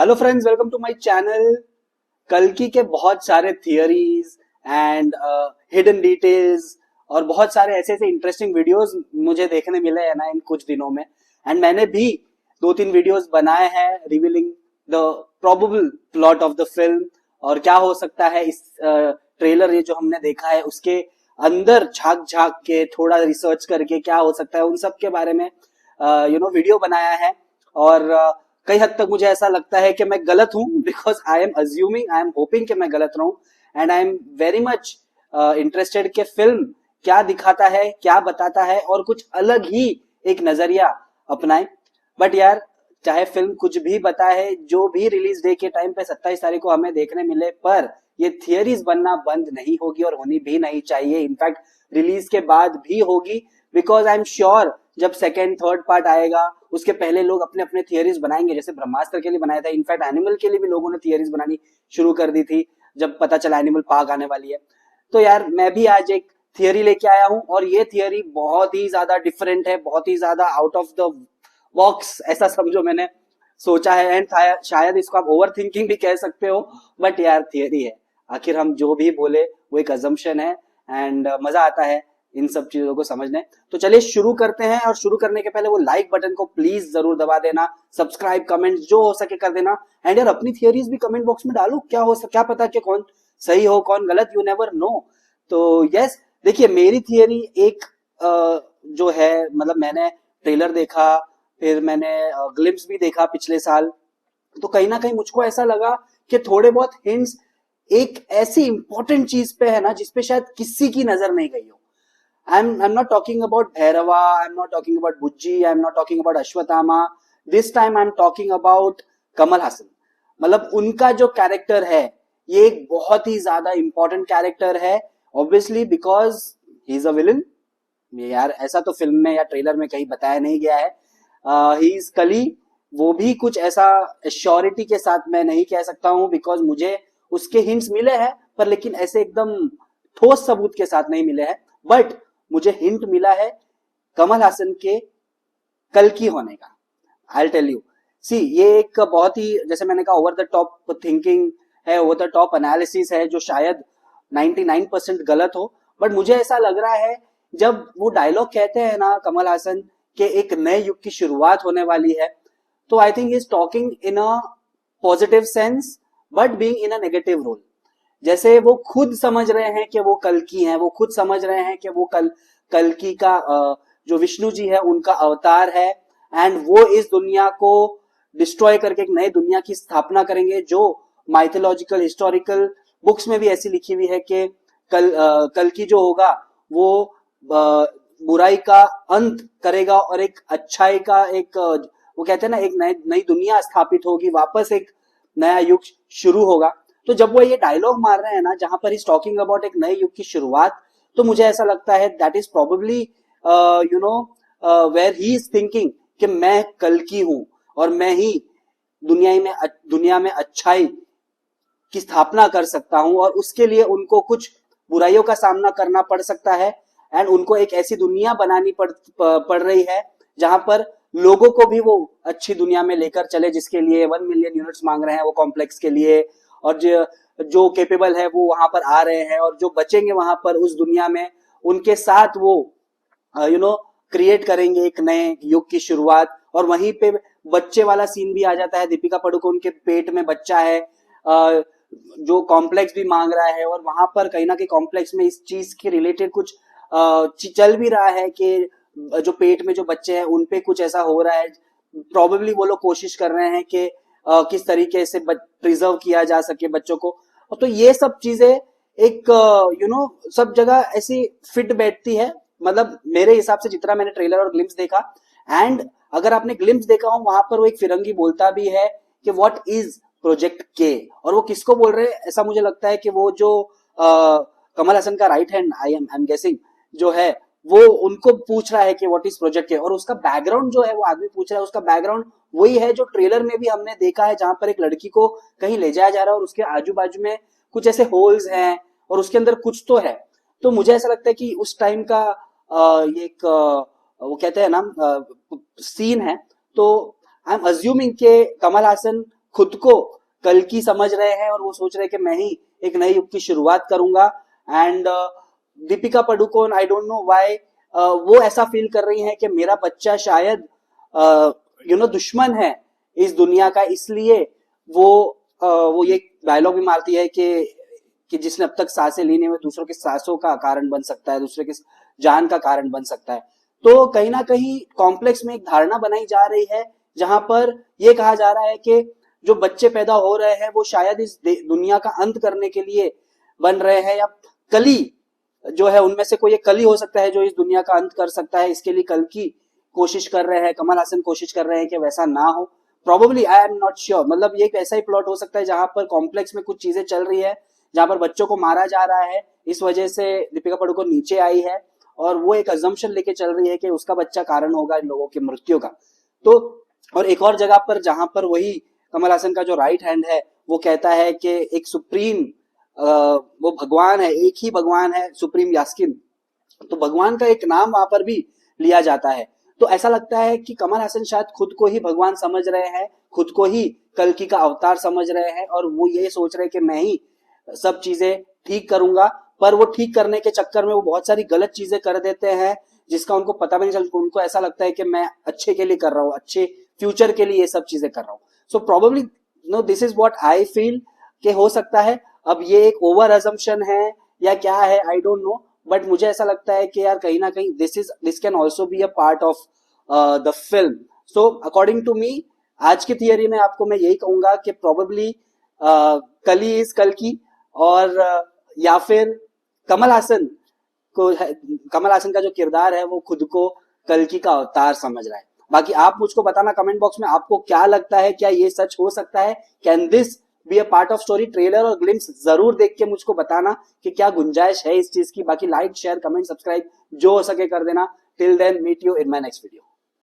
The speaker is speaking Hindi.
Hello friends, welcome to my channel. कल्कि के बहुत सारे थियरीज एंड हिडन डिटेल्स और बहुत सारे ऐसे ऐसे इंटरेस्टिंग वीडियोस मुझे देखने मिले हैं ना इन कुछ दिनों में। एंड मैंने भी दो तीन वीडियोस बनाए हैं revealing the probable plot of the film और क्या हो सकता है इस ट्रेलर ये जो हमने देखा है उसके अंदर झांक झांक के थोड़ा रिसर्च करके क्या हो सकता है उन सब के बारे में वीडियो बनाया है। और कई हद तक मुझे ऐसा लगता है कि मैं गलत हूं because I am assuming, I am hoping कि मैं गलत रहूं। And I am very much interested कि फिल्म क्या दिखाता है, क्या बताता है और कुछ अलग ही एक नजरिया अपनाए। बट यार, चाहे फिल्म कुछ भी बताए, जो भी रिलीज डे के टाइम पे 27 तारीख को हमें देखने मिले, पर ये थियरीज बनना बंद नहीं होगी और होनी भी नहीं चाहिए। इनफैक्ट रिलीज के बाद भी होगी बिकॉज आई एम श्योर जब सेकेंड थर्ड पार्ट आएगा उसके पहले लोग अपने अपने थियरीज बनाएंगे, जैसे ब्रह्मास्त्र के लिए बनाया था। इनफैक्ट एनिमल के लिए भी लोगों ने थियरीज बनानी शुरू कर दी थी जब पता चला एनिमल पार्क आने वाली है। तो यार, मैं भी आज एक थियरी लेके आया हूं और ये थियरी बहुत ही ज्यादा डिफरेंट है, बहुत ही ज्यादा आउट ऑफ द बॉक्स ऐसा समझो मैंने सोचा है। एंड शायद इसको आप ओवर थिंकिंग भी कह सकते हो, बट यार थियरी है। आखिर हम जो भी बोले वो एक अजम्पशन है एंड मजा आता है इन सब चीजों को समझने। तो चलिए शुरू करते हैं, और शुरू करने के पहले वो लाइक बटन को प्लीज जरूर दबा देना, सब्सक्राइब, कमेंट जो हो सके कर देना। एंड यार, अपनी थियरीज भी कमेंट बॉक्स में डालो, क्या पता कि कौन सही हो कौन गलत, यू नेवर नो। तो यस, देखिए मेरी थियरी एक जो है, मतलब मैंने ट्रेलर देखा, फिर मैंने ग्लिम्स भी देखा पिछले साल। तो कहीं ना कहीं मुझको ऐसा लगा कि थोड़े बहुत हिंट्स एक ऐसी इंपॉर्टेंट चीज पे है ना जिसपे शायद किसी की नजर नहीं गई हो। I'm not talking about Bhairava, I'm not talking about Bujji, I'm not talking about Ashwatthama. This time I'm talking about Kamal Haasan. मतलब उनका जो कैरेक्टर है ये एक बहुत ही ज्यादा इंपॉर्टेंट कैरेक्टर है, obviously because he is a villain. यार, ऐसा तो फिल्म में या ट्रेलर में कहीं बताया नहीं गया है। ही इज कली, वो भी कुछ ऐसा श्योरिटी के साथ मैं नहीं कह सकता हूं बिकॉज मुझे उसके हिंट्स मिले हैं, पर लेकिन ऐसे एकदम ठोस सबूत के साथ नहीं मिले हैं। बट मुझे हिंट मिला है कमल हासन के कल्कि होने का। आई टेल यू, सी ये एक बहुत ही, जैसे मैंने कहा, ओवर द टॉप थिंकिंग है, ओवर द टॉप एनालिसिस है जो शायद 99% गलत हो। बट मुझे ऐसा लग रहा है जब वो डायलॉग कहते हैं ना कमल हासन के एक नए युग की शुरुआत होने वाली है, तो I think is talking in a positive sense but being in a negative role. जैसे वो खुद समझ रहे हैं कि वो कल्कि हैं, वो खुद समझ रहे हैं कि वो कल्कि का जो विष्णु जी है उनका अवतार है। एंड वो इस दुनिया को डिस्ट्रॉय करके एक नई दुनिया की स्थापना करेंगे जो माइथोलॉजिकल हिस्टोरिकल बुक्स में भी ऐसी लिखी हुई है कि कल्कि जो होगा वो बुराई का अंत करेगा और एक अच्छाई का एक वो कहते हैं ना, एक नई दुनिया स्थापित होगी, वापस एक नया युग शुरू होगा। तो जब वो ये डायलॉग मार रहे हैं ना जहां पर इज टॉकिंग अबाउट एक नए युग की शुरुआत, तो मुझे ऐसा लगता है that is probably where he is thinking कि मैं कल्कि हूं और मैं ही दुनिया में अच्छाई की स्थापना कर सकता हूं, और उसके लिए उनको कुछ बुराइयों का सामना करना पड़ सकता है। एंड उनको एक ऐसी दुनिया बनानी पड़ रही है जहां पर लोगों को भी वो अच्छी दुनिया में लेकर चले, जिसके लिए 1 मिलियन यूनिट्स मांग रहे हैं वो कॉम्प्लेक्स के लिए। और जो केपेबल है वो वहां पर आ रहे हैं, और जो बचेंगे वहां पर उस दुनिया में उनके साथ वो क्रिएट करेंगे एक नए युग की शुरुआत। और वहीं पे बच्चे वाला सीन भी आ जाता है, दीपिका पादुकोण के पेट में बच्चा है जो कॉम्प्लेक्स भी मांग रहा है, और वहां पर कहीं ना कहीं कॉम्प्लेक्स में इस चीज के रिलेटेड कुछ चल भी रहा है कि जो पेट में जो बच्चे हैं उनपे कुछ ऐसा हो रहा है। प्रोबेबली वो लोग कोशिश कर रहे हैं कि किस तरीके से प्रिजर्व किया जा सके बच्चों को। तो ये सब चीजें एक सब जगह ऐसी फिट बैठती है, मतलब मेरे हिसाब से जितना मैंने ट्रेलर और ग्लिम्स देखा। एंड अगर आपने ग्लिम्स देखा हो, वहां पर वो एक फिरंगी बोलता भी है कि व्हाट इज प्रोजेक्ट के, और वो किसको बोल रहे हैं, ऐसा मुझे लगता है कि वो जो कमल हसन का right hand, I am guessing, जो है वो उनको पूछ रहा है कि व्हाट इज प्रोजेक्ट के। और उसका बैकग्राउंड जो है, वो आदमी पूछ रहा है, उसका बैकग्राउंड वही है जो ट्रेलर में भी हमने देखा है, जहां पर एक लड़की को कहीं ले जाया जा रहा है और उसके आजू बाजू में कुछ ऐसे होल्स हैं और उसके अंदर कुछ तो है। तो मुझे ऐसा लगता है कि उस टाइम का ये एक वो कहते हैं ना सीन है। तो आई एम अज्यूमिंग के कमल हासन खुद को कल्कि समझ रहे हैं और वो सोच रहे हैं कि मैं ही एक नए युग की शुरुआत करूंगा। And Deepika Padukone, I don't know why वो ऐसा फील कर रही हैं कि मेरा बच्चा शायद दुश्मन है इस दुनिया का, इसलिए वो ये डायलॉग भी मारती है कि जिसने अब तक सांसें ली नहीं वो दूसरों की सांसों का कारण बन सकता है, दूसरे की जान का कारण बन सकता है। तो कहीं ना कहीं कॉम्प्लेक्स में एक धारणा बनाई जा रही है जहां पर ये कहा जा रहा है कि जो बच्चे पैदा हो रहे हैं वो शायद इस दुनिया का अंत करने के लिए बन रहे हैं, या कली जो है उनमें से कोई एक कली हो सकता है जो इस दुनिया का अंत कर सकता है। इसके लिए कल्कि कोशिश कर रहे हैं, कमल हासन कोशिश कर रहे हैं कि वैसा ना हो। Probably, I am not sure, मतलब ये एक ऐसा ही प्लॉट हो सकता है जहां पर कॉम्प्लेक्स में कुछ चीजें चल रही है, जहां पर बच्चों को मारा जा रहा है, इस वजह से दीपिका पादुकोण नीचे आई है और वो एक अजम्पशन लेके चल रही है कि उसका बच्चा कारण होगा इन लोगों की मृत्यु का। तो और एक और जगह पर जहां पर वही कमल हासन का जो राइट हैंड है वो कहता है कि एक सुप्रीम वो भगवान है, एक ही भगवान है, सुप्रीम यास्किन, तो भगवान का एक नाम वहां पर भी लिया जाता है। तो ऐसा लगता है कि कमल हासन शायद खुद को ही भगवान समझ रहे हैं, खुद को ही कल्कि का अवतार समझ रहे हैं और वो ये सोच रहे हैं कि मैं ही सब चीजें ठीक करूंगा। पर वो ठीक करने के चक्कर में वो बहुत सारी गलत चीजें कर देते हैं जिसका उनको पता भी नहीं चलता। उनको ऐसा लगता है कि मैं अच्छे के लिए कर रहा हूँ, अच्छे फ्यूचर के लिए ये सब चीजें कर रहा हूँ। So probably no, this is what I feel कि हो सकता है। अब ये एक ओवर अजम्पशन है या क्या है, आई डोंट नो, बट मुझे ऐसा लगता है कि यार कहीं ना कहीं this can also be a part of the film. So according to me, आज की थियरी में आपको मैं यही कहूंगा कि प्रोबेबली कली इज कल्कि, और या फिर कमल हासन कमल हासन का जो किरदार है वो खुद को कल्कि का अवतार समझ रहा है। बाकी आप मुझको बताना कमेंट बॉक्स में आपको क्या लगता है, क्या ये सच हो सकता है, can this B a part of story. Trailer और ग्लिम्स जरूर देख के मुझको बताना कि क्या गुंजाइश है इस चीज की। बाकी लाइक शेयर कमेंट सब्सक्राइब जो हो सके कर देना। Till then, meet you in my next video.